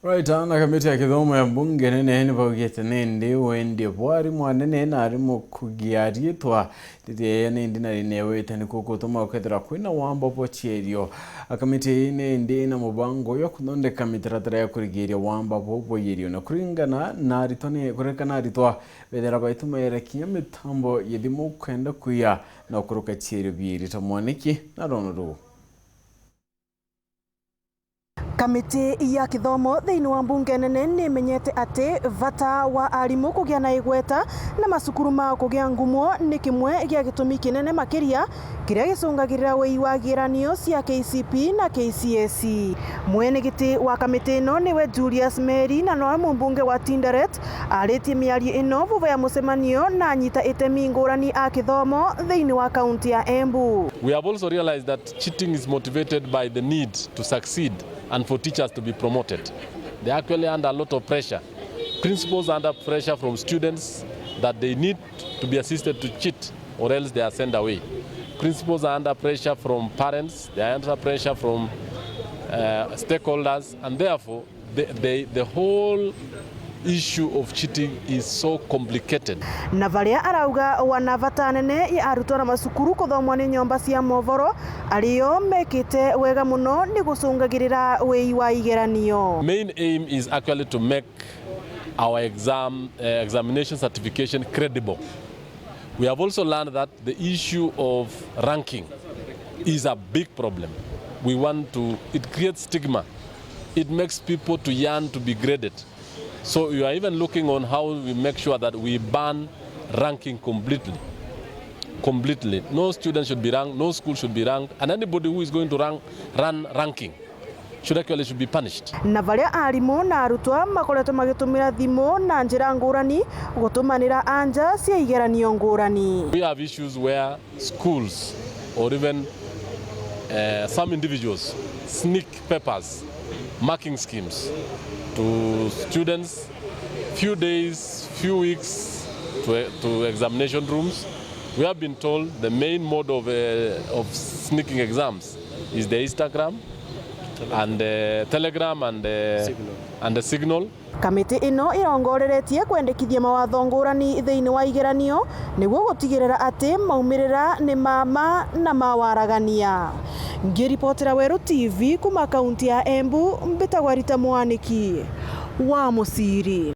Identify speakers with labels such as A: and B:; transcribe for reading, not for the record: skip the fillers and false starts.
A: Right, ana kamiti ya kithomo ya mbunge NENE baugite nindi wende bwari mwanene na arimu Kigerione tete nindi na rinewete ni kugutuma ukethira kwina Waamba pochierio akamiti nindi na mubango yo kuthondeka mitaratara ya kurigiria Waamba boboyerio kuringana na ritone kurekana ritwa bethera baitumaira kinya mitambo yithimu kwenda kuya na kuruka chierio biiri ta mwaniki na ronoru.
B: Kamiti ya kithomo thiini wa mbunge NENE ni menyete ati vata wa arimu kugia na igweta na masukuru ma kugia ngumo ni kimwe gia gitumi kinene makiria kiria gicungagirira wei wa igeranio cia KCPE na KCSE. Mwenegiti wa kamiti ino niwe Julius Meri na no mbunge wa Tinderet aritie miario ino vuva ya mucemanio na nyita itemi ngurani a kithomo thiini wa kaunti ya Embu.
C: We have also realized that cheating is motivated by the need to succeed and for teachers to be promoted. They are actually under a lot of pressure. Principals are under pressure from students that they need to be assisted to cheat or else they are sent away. Principals are under pressure from parents, they are under pressure from stakeholders, and therefore the whole issue of cheating is so complicated.
B: Na varia arauga wanavata nene ya arutwo na masukuru kuthomwa ni nyomba cia movoro ario mekite wega muno ni gucungagirira wei wa igeranio.
C: Main aim is actually to make our examination certification credible. We have also learned that the issue of ranking is a big problem. It creates stigma. It makes people to yearn to be graded. So we are even looking on how we make sure that we ban ranking completely. No student should be ranked, no school should be ranked, and anybody who is going to run ranking should be punished.
B: Na varia arimu na arutwa makoretwo magitumira thimu na njira ngurani gutumanira anja cia igeranio ngurani.
C: We have issues where schools or even some individuals sneak papers, marking schemes to students, few days, few weeks to examination rooms. We have been told the main mode of sneaking exams is the Instagram and the Telegram and the Signal.
B: Kamiti ino irongoreretie kwendekithia mawatho ngurani thiini wa igeranio niguo gutigirira ati maumirira ni mama na mawaragania. Ngiripotera Weru TV kuma kaunti ya Embu mbitagwa Rita Mwaniki wa Musiri.